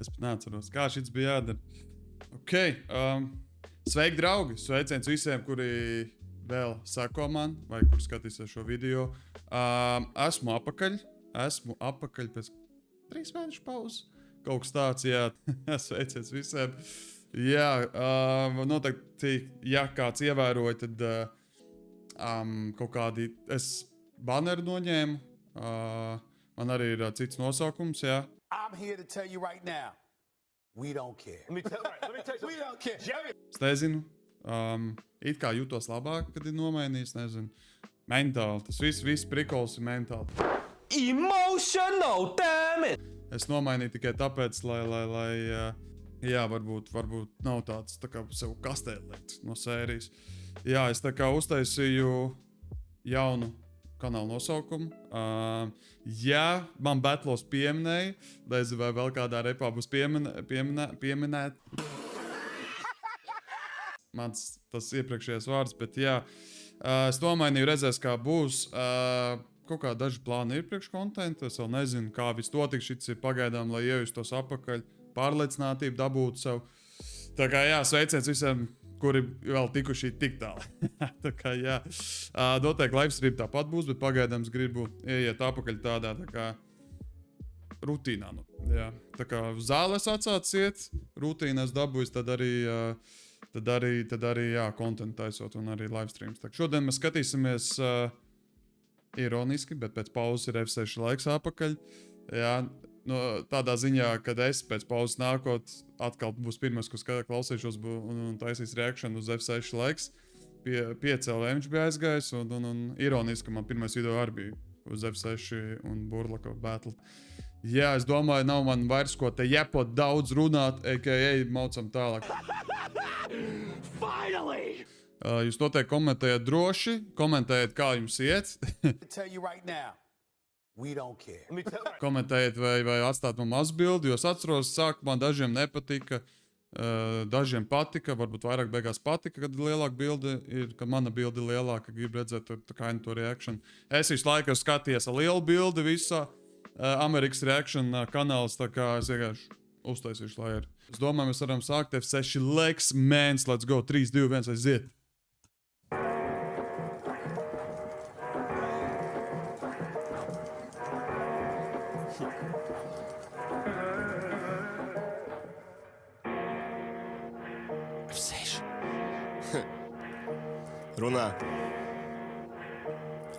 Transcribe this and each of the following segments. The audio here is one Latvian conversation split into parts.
Es pat neatceros, kā šis bija jādara. Ok, sveiki, draugi! Sveiciens visiem, kuri vēl sako man, vai kur skatīsies šo video. Esmu apakaļ pēc 3 mēnešu pauzes. Kaut kas tāds, jā, sveiciens visiem. Jā, noteikti, ja kāds ievēroja, tad kaut kādi, es baneru noņēmu. Man arī ir cits nosaukums, jā. I'm here to tell you right now, we don't care. Let me tell you, we don't care. Es nezinu, it kā jūtos labāk, kad ir nomainījis, nezinu. Mentāli, tas viss prikols ir mentāli. Emotional, damn it! Es nomainīju tikai tāpēc, lai jā, varbūt nav tāds tā kā sev kastē likt no sērijas. Jā, es tā kā uztaisīju jaunu kanālu nosaukumu. Ja man Battlos pieminēja, nezinu, vai vēl kādā repā būs pieminēt. Mans tas iepriekšējais vārds, bet jā. Es nomainīju, redzēs, kā būs. Kaut kā daži plāni ir priekš kontentu. Es vēl nezinu, kā viss notiks. Šits ir pagaidām, lai iejustos apakaļ. Pārliecinātību dabūtu sev. Tā kā jā, sveiciens visiem, kuri vēl tikuši tik tālu. Tā kā jā. Noteikti livestream tāpat būs, bet pagaidām es gribu ieiet apakaļ tādā tā kā rutīnā. Nu, jā. Tā kā zāles atsācis iet, rutīnās dabūjis, tad arī jā, kontentu taisot un arī livestreams. Tā, šodien mēs skatīsimies ironiski, bet pēc pauzes ir F6 laiks apakaļ. Jā, no, tādā ziņā, kad es pēc pauzes nākot, atkal būs pirmais, kas klausīšos un taisīs reakšanu uz F6 laiks. Pie CLM bija aizgājis un ironiski man pirmais video arī bija uz F6 un Burlaka battle. Jā, es domāju, nav man vairs ko te jepot daudz runāt, a.k.a. maucam tālāk. Finally! Jūs noteikti komentējat droši, komentējat, kā jums iet. Tell you right now, we don't care. Komentējiet vai atstāt man mazu bildi, jo es atceros, sākumā dažiem nepatika, dažiem patika, varbūt vairāk beigās patika, kad lielāka bilde ir, kad mana bilde ir lielāka, grib redzēt to reaction. Es visu laiku skaties ar lielu bildi visā Amerikas reaction kanāls, tā kā es vienkārši uztaisīšu, lai ir. Es domāju, mēs varam sākt F6 Lex Mans, let's go, 3, 2, 1, aiziet. Runā.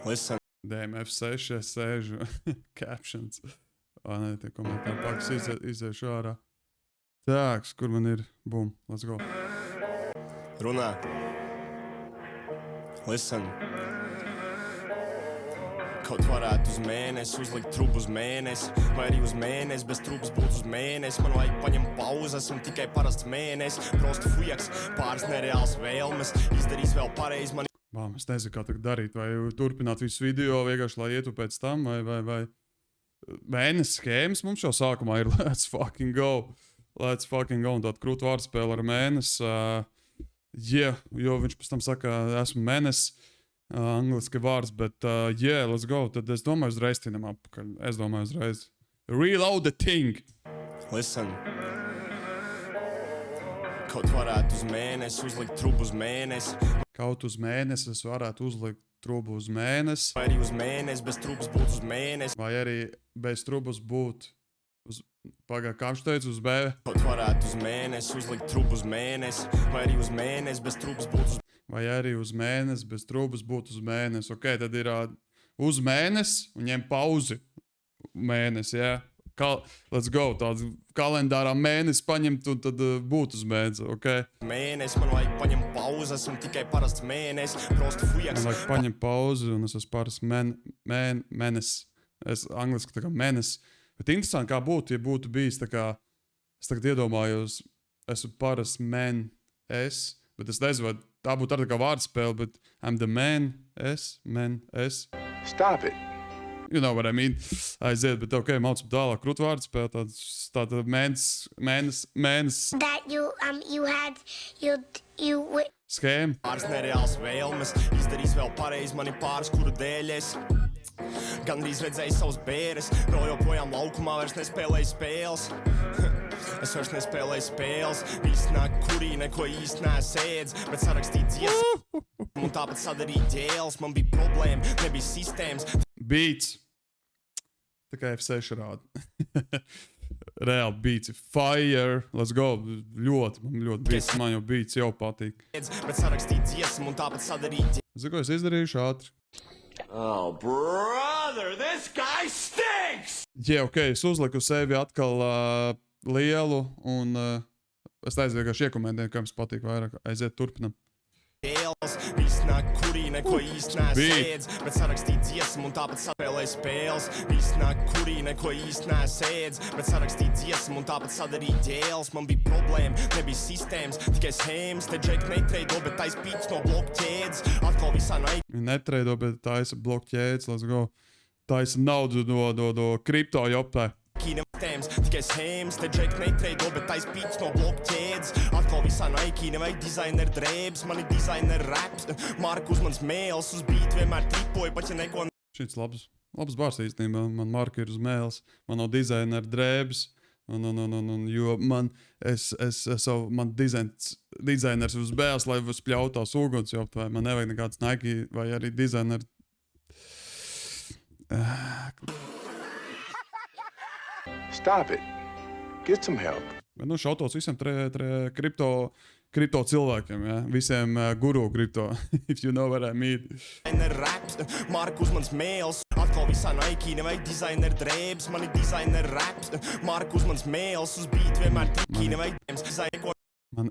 Listen. Damn, F6, es sēžu. Captions. Nē, tie komentāri pakas izēšu ārā. Tāks, kur man ir? Bum, let's go. Runā. Listen. Kaut varētu uz mēnesi uzlikt trubu uz mēnesi, vai arī uz mēnesi bez trubas būt uz mēnesi. Man vajag paņemt pauzes, esmu tikai parasts mēnesis. Prosti fujaks, pāris nereāls vēlmes, izdarīs vēl pareizi mani. Es nezinu, kā tagad darīt, vai turpināt visu video vienkārši, lai ietu pēc tam, vai mēnesis schēmas mums jau sākumā ir let's fucking go. Let's fucking go, un tāda krūta vārdspēle ar mēnesi. Yeah, jo viņš pēc tam saka, esmu mēnesis. Angliski vārds, bet yeah, let's go. Tad es domāju uzreiz tinam apakaļ. Es domāju uzreiz. Reload the thing! Listen. Kaut varētu uz mēnesi uzlikt trubu uz mēnesi. Kaut uz mēnesi es varētu uzlikt trubu uz mēnesi. Vai arī uz mēnesi bez trubas būt uz mēnesi. Vai arī bez trubas būt uz... Pagā, kā viņš teica, uz B. Kaut varētu uz mēnesi uzlikt trubu uz mēnesi. Vai arī uz mēnesi bez trubas būt uz... Vai arī uz mēnesi bez trubas būt uz mēnesi. Ok, tad ir uz mēnesi un ņem pauzi mēnesi, jā. Let's go, tāds kalendārā mēnesi paņemt un tad būt uz mēnesi, ok? Mēnesi, man vajag paņemt pauzi, esmu tikai parasts mēnesis. Prosti fujaks. Man vajag paņemt pauzi un es esmu parasts mēnesis. Es angliski tā kā mēnesis. Bet interesanti, kā būtu, ja būtu bijis tā kā, es tagad iedomājos, esmu parasts bet es nezinu, vai tā būtu tā kā vārdspēle, bet I'm the man, Stop it. You know what I mean? Aiziet, bet ok, mācam tālāk krūta vārdspēle, tāda mēnes. That you had Schēma. Pāris nereāls vēlmes, izdarīs vēl pareizi mani pāris, kuru dēļ es Gandrīz redzēju savus bēres, vēl joprojām laukumā vairs nespēlēju spēles. Es vairs nespēlēju spēles, visi nāk kurī, neko īsti nesēdz, bet sarakstīt dziesmu, un tāpat sadarīt ģēles, man bija problēma, nebija sistēmas. Beats. Tā kā F6 rāda. Reāli beats ir fire. Let's go. Man ļoti beats. Man jau beats jau patīk. Bet sarakstīt dziesmu, un tāpat sadarīt ģēles. Zinu, ko es izdarīšu ātri. Oh, brother, this guy stinks! Jā, ok, es uzliku sevi atkal lielu, un es aizvēju vienkārši iekomentēju, kā jums patīk vairāk. Aiziet turpinam. Visi nāk kurī, neko īsti nesēdz, bet sarakstīt dziesmu, un tāpat saspēlēju spēles. Visi nāk kurī, neko īsti nesēdz, bet sarakstīt dziesmu, un tāpat sadarīt ģēles. Man bija problēma, nebija sistēmas, tikai schēmas. Te Džek netreido, bet tais pīts no bloku ķēdes. Atkal visā Viņi netreido, bet taisa bloku ķēdes, let's go. Taisa naudu no kripto jopē. Tēms, tikai schēmas, te Džek netreido, bet tais pīts no bloku ķēdes. Atkal visā Nike, nevajag dizaineru drēbes, man ir dizaineru raps. Marka uz mans mēls, uz beat vienmēr tripoju, pat ja neko... Šits labs bārs īstenībā, man marka ir uz mēls, man nav dizaineru drēbes, jo man dizainers uz bēls, lai uz pļautās uguns jopt, vai man nevajag nekāds Nike, vai arī dizaineru... Stop it. Get some help. Bet šautos visiem kripto cilvēkiem, ja? Visiem guru kripto, if you know what I mean. Raps, Marka uz mans mēls, atkal visā Nike, nevajag dizaineru drēbes, man ir dizaineru raps. Marka uz mans mēls, uz beat vienmēr triki, nevajag dizaineru. Man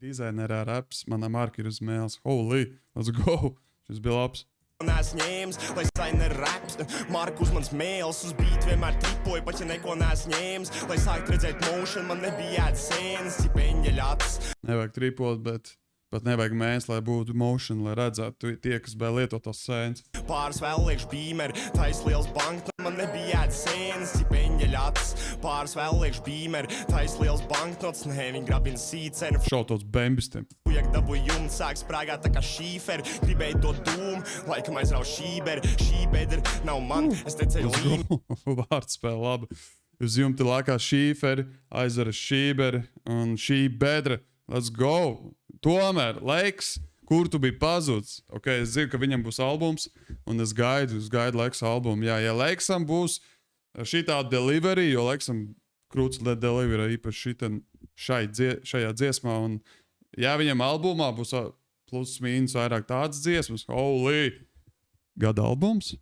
dizainerā raps, manā marka ir uz mēls. Holy, let's go. Šis bija labs. Nes ņēms, lai dizaineru raps. Marka uz mans mēls, uz beat vienmēr tripoju, pat ja neko nes ņēms. Lai sākt redzēt motion, man nebija jāda sēnes, cipeņģeļatas. Nevajag tripot, bet pat nevajag mēnes, lai būtu motion, lai redzētu tie, kas vēl lieto tos sēnes. Pāris vēl liekšu bīmeri, tais liels banknots, man nebija jāda sēnes, cipeņģeļatas. Pāris vēl liekšu bīmeri, tais liels banknots, nē, viņi grabina sīcenu. Šautos bembistiem. Ujak dabūju jumts, sāk sprāgāt tā kā šīferi, gribēju to dūmu, laikam aizrauj šīberi, šī bedra nav man, es tecēju līmi. Vārdspēle labi. Uz jumta lākā šīferi, aizvara šīberi un šī bedra. Let's go! Tomēr, Leiks, kur tu biji pazudis? Ok, es zinu, ka viņam būs albums, un es gaidu Leiks albumu. Jā, ja Leiksam būs šitā delivery, jo Leiksam krūts delivery īpaši šajā dziesmā, un ja viņam albumā būs plus mīnus vairāk tādas dziesmas, holy! Gada albums?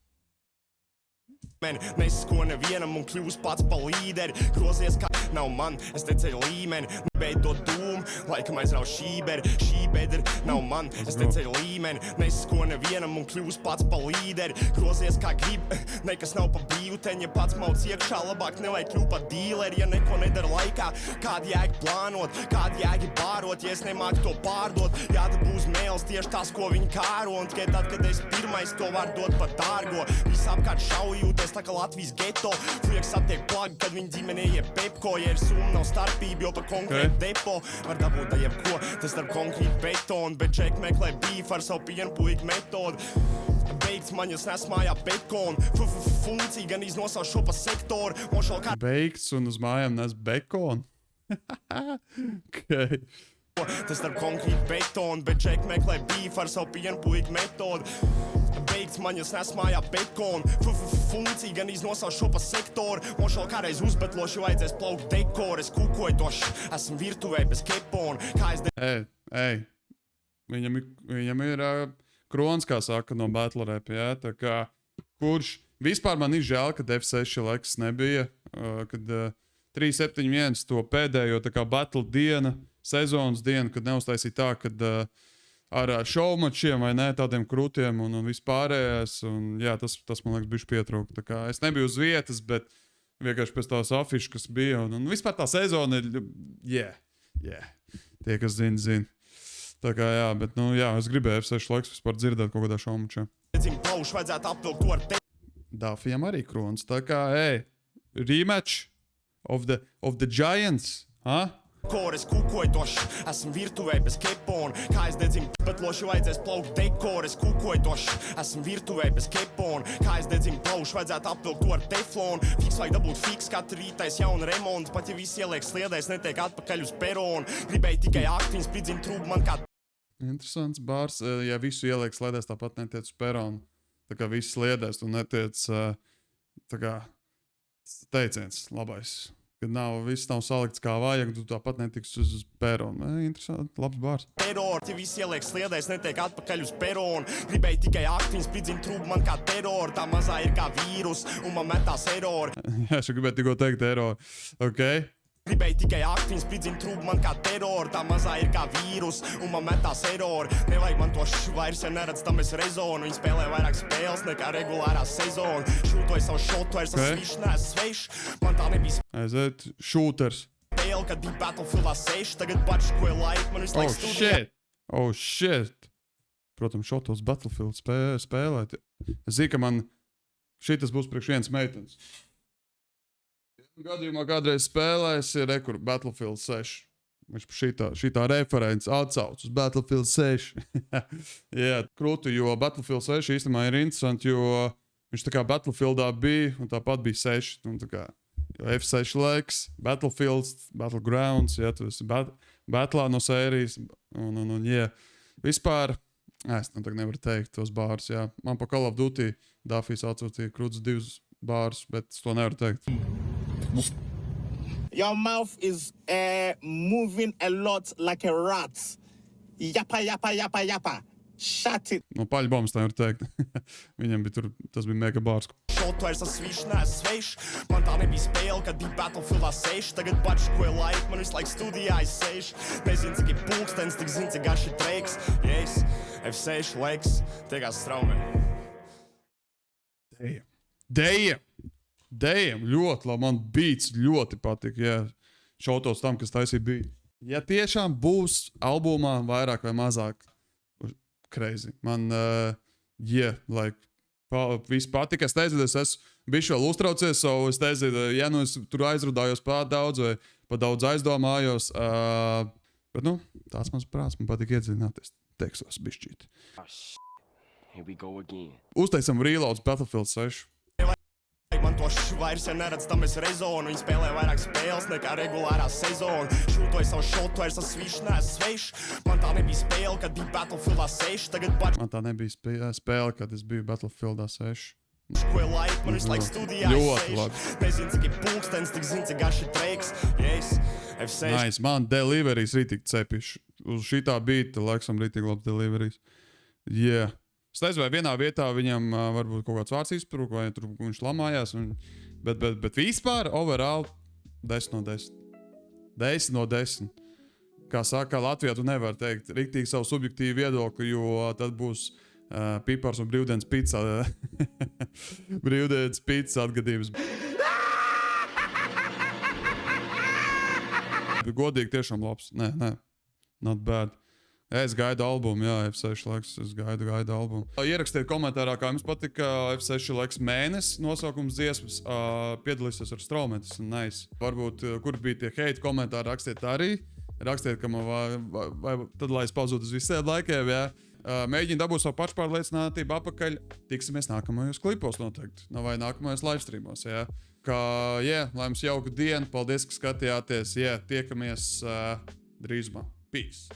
Nesasko nevienam un kļūst pats pa līderi. Grozies kā nav man, es tecēju līmeni. Nebeidu to dūmu, laikam aizrauj šīberi. Šī bedra nav man, es tecēju līmeni. Nesasko nevienam un kļūst pats pa līderi. Grozies kā grib, nekas nav pa brīvteņa. Pats mauc iekšā, labāk nevajag kļūt pa dīleri. Ja neko nedara laikā, kādi jēgi plānot, kādi jēgi bārot. Ja es nemāku to pārdot, jādabūs mēls tieši tas, ko viņi kāro. Un tikai tad, kad es pirmais to var dot pa dārgo. Visi apkārt šaujūties tā kā Latvijas geto. Fujaks attiek plagi, kad viņi ģimenē ieb pepko. Ja ir summa, nav starpība, jo pa konkrētu depo var dabūt da jebko, tas starp konkrētu betonu. Bet Džek meklē beef ar savu pienpuiku metodu. Beigts man, jūs nes mājā bekonu. Funkcija gan iznosauš šo pa sektoru. Beigts un uz mājām nes bekonu? Okay. Tas starp konkrētu betonu, bet Džek meklē beef ar savu pienpuiku metodu. Beigts man, jūs nes mājā bekonu. Funkcija gan iznosauš šo pa sektoru. Mošal kādreiz uzbetloši vajadzēs plaukt dekoru. Es kukoju toši, esmu virtuvē bez kepona. Ei, viņam ir krons, kā saka, no Battle Rap, jā, tā kā kurš, vispār man ir žēl, kad F6 Leks nebija, kad 371 to pēdējo tā kā battle diena, sezonas diena, kad neuztaisīja tā, kad ar šaumačiem vai ne, tādiem krūtiem un vispārējais, un jā, tas man liekas bišķi pietrūka. Tā kā es nebiju uz vietas, bet vienkārši pēc tās afišas, kas bija, un vispār tā sezona ir, tie, kas zina. Tā kā jā, bet, es gribēju F6 Leks vispār dzirdēt kaut kādā šaumačā. Dafijam arī krons, tā kā, rematch of the Giants, Kores kukoidošs, esmu virtuvē bez kepona. Kā es dedzinu, bet loši vajadzēs plaukt dekores kukoidošs, esmu virtuvē bez kepona. Kā es dedzinu plaušu, vajadzētu apvilkt to ar teflonu. Fiks vajag dabūt fiks, katru rītais jauna remonta. Pat ja visi ieliek sliedēs, netiek atpakaļ uz peronu. Gribēju tikai aktiņas, spridzina trūbu man kā... Interesants bārs. Ja visu ieliek sliedēs, tāpat netiec uz peronu. Tā kā viss sliedēs, tu netiec tā kā teiciens labais. Kad viss nav salikts kā vajag, tu tāpat netiks uz peronu. Interesanti, labs bārs. Terror, ja visi ieliek sliedēs, netiek atpakaļ uz peronu. Gribēju tikai aktiņas, spridzina trūbu man kā terror. Tā mazā ir kā vīrus, un man metās erori. Jā, es gribēju tikko teikt erori. Ok? Gribēju tikai aktiņas, spridzina trūbu man kā terror. Tā mazā ir kā vīrus, un man metās erori. Nevajag man to vairs, ja neredz, tam es rezonu. Viņi spēlē vairāk spēles nekā regulārā sezona. Šūtoju savu šotu, vairs svīš, neesmu sveiš. Man tā nebija Aiziet, šūters. spēle, kad bija Battlefieldā 6. Tagad bačkoja laika, man visu laiku studijā. Oh, shit! Protams, šotos Battlefield spēlēt. Es zinu, ka man šitas būs priekš vienas meitenes. Gadījumā kādreiz spēlēs ir Battlefield 6. Viņš šitā referents atsauc uz Battlefield 6. Jā, krūti, jo Battlefield 6 īstenībā ir interesanti, jo viņš tā kā Battlefieldā bija, un tāpat bija 6. Un tā kā F6 laiks, Battlefields, Battlegrounds, jā, tu esi Battlā no sērijas, un jā. Vispār, es tagad nevaru teikt tos bārus, jā. Man pa Call of Duty Dafijs atsūtīja krūtis 2 bārus, bet es to nevaru teikt. Your mouth is moving a lot like a rat. Yappa, yappa, yappa, yappa. Shut it. No paļbombas nevaru teikt. Viņam bija tur, tas bija mega bārs. Šotu vairs svīš, neesmu sveiš. Man tā nebija spēle, kad bija Battlefieldā 6. Tagad bačkoja laika, man visu laiku studijā sēž. Nezinu, cik ir pulkstens, tik zinu, cik garš ir treiks. Yes, F6 laiks, tiekās straumē. Damn, ļoti labi. Man beats ļoti patika. Jā, šautos tam, kas taisīja beat. Ja tiešām būs albumā vairāk vai mazāk crazy. Man, viss patika. Es nezinu, es esmu bišķi vēl uztraucies, so es nezinu, ja nu es tur aizrudājos pār daudz vai pa daudz aizdomājos. Bet, tās mans prāts, man patika iedzināties. Teksos bišķīt. Here we go again. Uztaisam reloads Battlefield 6. Man to vairs, ja neredz, tam es rezonu. Viņi spēlē vairāk spēles nekā regulārā sezona. Šūtoju savu šotu, vairs svīš, neesmu sveiš. Man tā nebija spēle, kad bija Battlefieldā 6. Tagad Man tā nebija spēle, kad es biju Battlefieldā 6. bačkoja laika, man visu laiku studijā Ļoti sēž. labi. Nezinu, cik ir pulkstens, tik zinu, cik garš ir treiks. Yes, F6. Nice. Man deliveries rītīgi cepiši. Uz šitā beata, laikam, rītīgi labs deliveries. Yeah. Es nezinu, vai vienā vietā viņam varbūt kaut kāds vārds izprūk, vai tur viņš lamājās. Bet vispār, overall, 10 no 10. 10 no 10. Kā saka, Latvijā tu nevar teikt riktīgi savu subjektīvu viedokli, jo tad būs pipars un brīvdienas pizza. Brīvdienas pizza atgadījums. Godīgi tiešām labs. Nē, not bad. Es gaidu albumu, jā, F6 laiks, es gaidu albumu. Ierakstiet komentārā, kā jums patika F6 laiks mēnesis nosaukums dziesmas. Piedalīsies ar Straumetis un Nice. Varbūt, kur bija tie hate komentāri, rakstiet arī. Rakstiet, ka man vai tad, lai es pauzot uz visiem laikiem, jā. Mēģinu dabūt savu pašpārliecinātību apakaļ. Tiksimies nākamajos klipos noteikti. Vai nākamajos livestreamos, jā. Lai jums jauka diena. Paldies, ka skatījāties. Jā, tiekamies drīzumā. Peace.